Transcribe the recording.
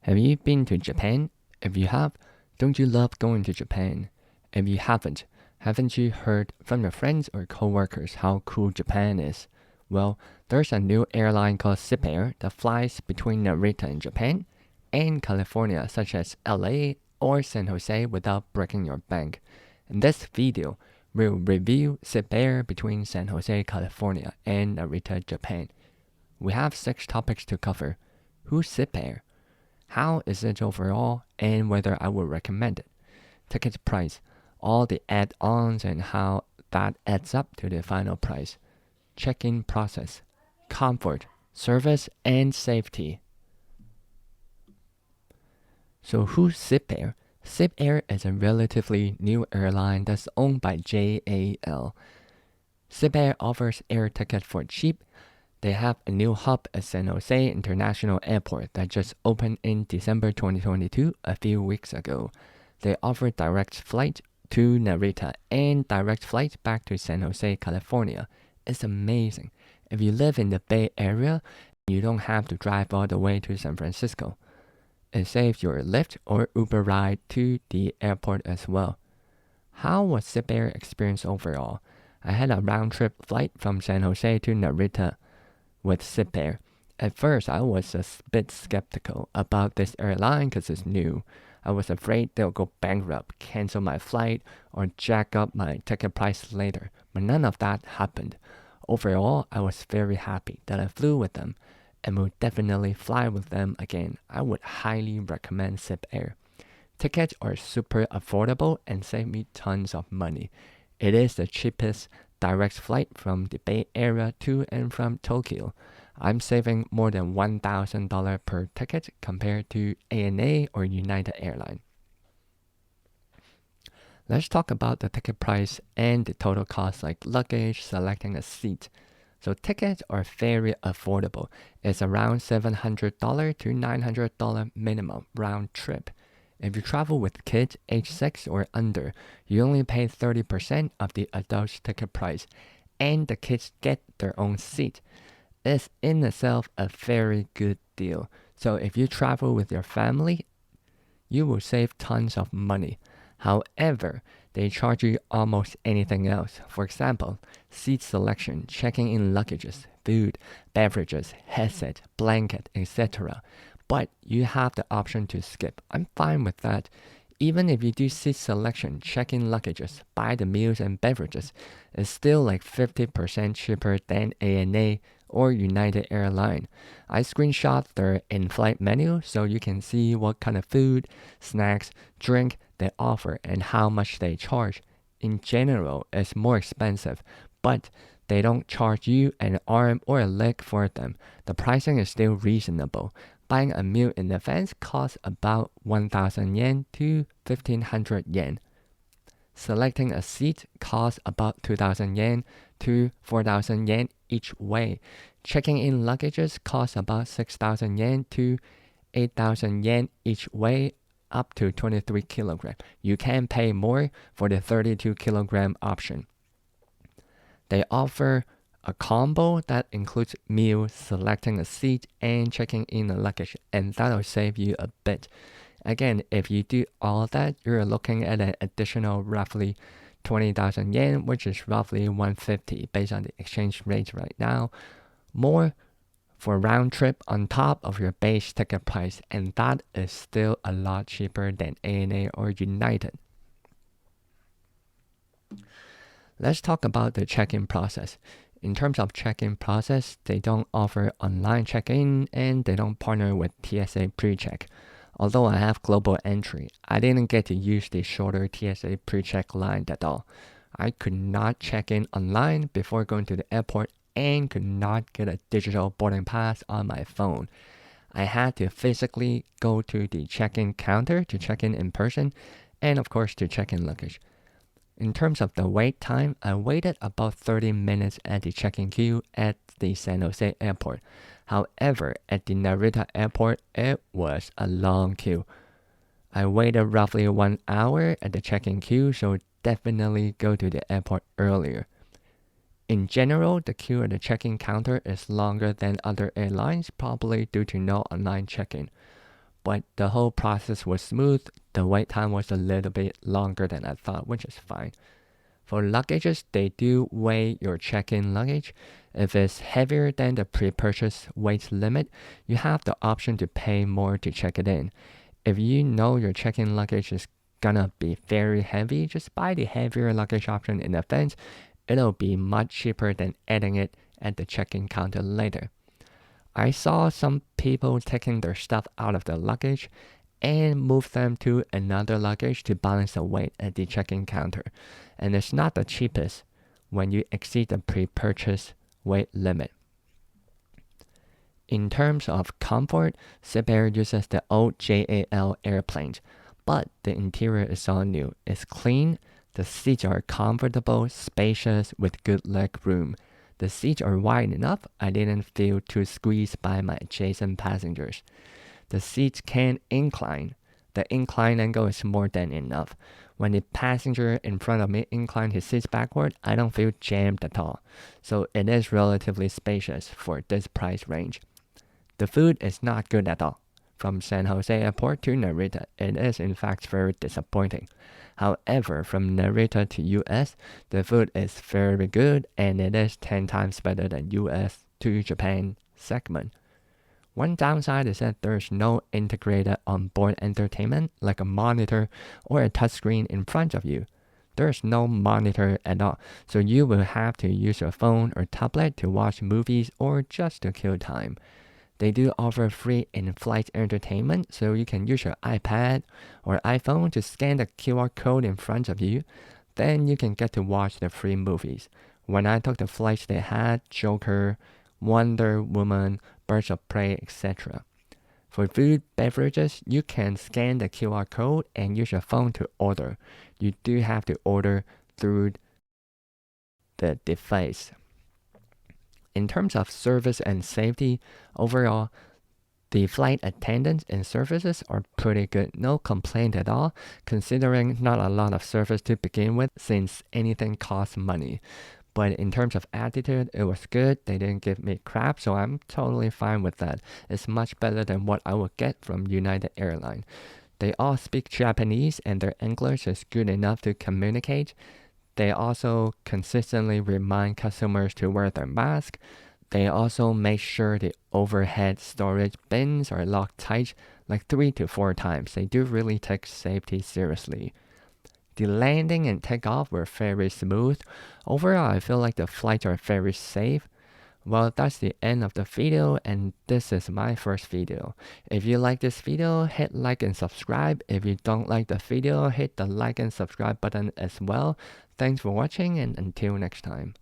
Have you been to Japan? If you have, don't you love going to Japan? If you haven't you heard from your friends or coworkers how cool Japan is? Well, there's a new airline called Zipair that flies between Narita in Japan and California, such as LA or San Jose, without breaking your bank. In this video, we'll review Zipair between San Jose, California and Narita, Japan. We have 6 topics to cover. Who's Zipair? How is it overall, and whether I would recommend it. Ticket price, all the add-ons and how that adds up to the final price. Check-in process, comfort, service, and safety. So who's Zipair? Zipair is a relatively new airline that's owned by JAL. Zipair offers air tickets for cheap. They have a new hub at San Jose International Airport that just opened in December 2022, a few weeks ago. They offer direct flight to Narita and direct flight back to San Jose, California. It's amazing. If you live in the Bay Area, you don't have to drive all the way to San Francisco. It saves your Lyft or Uber ride to the airport as well. How was Zipair experience overall? I had a round-trip flight from San Jose to Narita with Zipair. At first, I was a bit skeptical about this airline because it's new. I was afraid they'll go bankrupt, cancel my flight, or jack up my ticket price later, but none of that happened. Overall, I was very happy that I flew with them and will definitely fly with them again. I would highly recommend Zipair. Tickets are super affordable and save me tons of money. It is the cheapest direct flight from the Bay Area to and from Tokyo. I'm saving more than $1,000 per ticket compared to ANA or United Airlines. Let's talk about the ticket price and the total cost like luggage, selecting a seat. So tickets are very affordable. It's around $700 to $900 minimum round trip. If you travel with kids age 6 or under, you only pay 30% of the adult's ticket price, and the kids get their own seat. It's in itself a very good deal. So if you travel with your family, you will save tons of money. However, they charge you almost anything else. For example, seat selection, checking in luggages, food, beverages, headset, blanket, etc. But you have the option to skip. I'm fine with that. Even if you do seat selection, check in luggages, buy the meals and beverages, it's still like 50% cheaper than ANA or United Airlines. I screenshot their in-flight menu so you can see what kind of food, snacks, drink they offer and how much they charge. In general, it's more expensive, but they don't charge you an arm or a leg for them. The pricing is still reasonable. Buying a meal in advance costs about 1,000 yen to 1,500 yen. Selecting a seat costs about 2,000 yen to 4,000 yen each way. Checking in luggages costs about 6,000 yen to 8,000 yen each way, up to 23 kilograms. You can pay more for the 32 kilogram option. They offer a combo that includes meals, selecting a seat, and checking in the luggage, and that'll save you a bit. Again, if you do all that, you're looking at an additional roughly 20,000 yen, which is roughly 150 based on the exchange rate right now. More for round trip on top of your base ticket price, and that is still a lot cheaper than ANA or United. Let's talk about the check-in process. In terms of check-in process, they don't offer online check-in and they don't partner with TSA PreCheck. Although I have global entry, I didn't get to use the shorter TSA PreCheck line at all. I could not check in online before going to the airport and could not get a digital boarding pass on my phone. I had to physically go to the check-in counter to check in person and of course to check in luggage. In terms of the wait time, I waited about 30 minutes at the check-in queue at the San Jose airport. However, at the Narita airport, it was a long queue. I waited roughly 1 hour at the check-in queue, so definitely go to the airport earlier. In general, the queue at the check-in counter is longer than other airlines, probably due to no online check-in. but the whole process was smooth. The wait time was a little bit longer than I thought, which is fine. For luggages, they do weigh your check-in luggage. If it's heavier than the pre-purchase weight limit, you have the option to pay more to check it in. If you know your check-in luggage is gonna be very heavy, just buy the heavier luggage option in advance. It'll be much cheaper than adding it at the check-in counter later. I saw some people taking their stuff out of the luggage and move them to another luggage to balance the weight at the check-in counter. And it's not the cheapest when you exceed the pre-purchase weight limit. In terms of comfort, Zipair uses the old JAL airplanes, but the interior is all new. It's clean, the seats are comfortable, spacious, with good leg room. The seats are wide enough, I didn't feel too squeezed by my adjacent passengers. The seats can incline. The incline angle is more than enough. When the passenger in front of me inclines his seats backward, I don't feel jammed at all. So it is relatively spacious for this price range. The food is not good at all. From San Jose Airport to Narita, it is in fact very disappointing. However, from Narita to US, the food is very good and it is 10 times better than US to Japan segment. One downside is that there's no integrated onboard entertainment like a monitor or a touchscreen in front of you. There's no monitor at all, so you will have to use your phone or tablet to watch movies or just to kill time. They do offer free in-flight entertainment, so you can use your iPad or iPhone to scan the QR code in front of you. Then you can get to watch the free movies. When I took the flights, they had Joker, Wonder Woman, Birds of Prey, etc. For food, beverages, you can scan the QR code and use your phone to order. You do have to order through the device. In terms of service and safety, overall, the flight attendants and services are pretty good. No complaint at all, considering not a lot of service to begin with since anything costs money. But in terms of attitude, it was good. They didn't give me crap, so I'm totally fine with that. It's much better than what I would get from United Airlines. They all speak Japanese and their English is good enough to communicate. They also consistently remind customers to wear their mask. They also make sure the overhead storage bins are locked tight like 3 to 4 times. They do really take safety seriously. The landing and takeoff were very smooth. Overall, I feel like the flights are very safe. Well, that's the end of the video, and this is my first video. If you like this video, hit like and subscribe. If you don't like the video, hit the like and subscribe button as well. Thanks for watching, and until next time.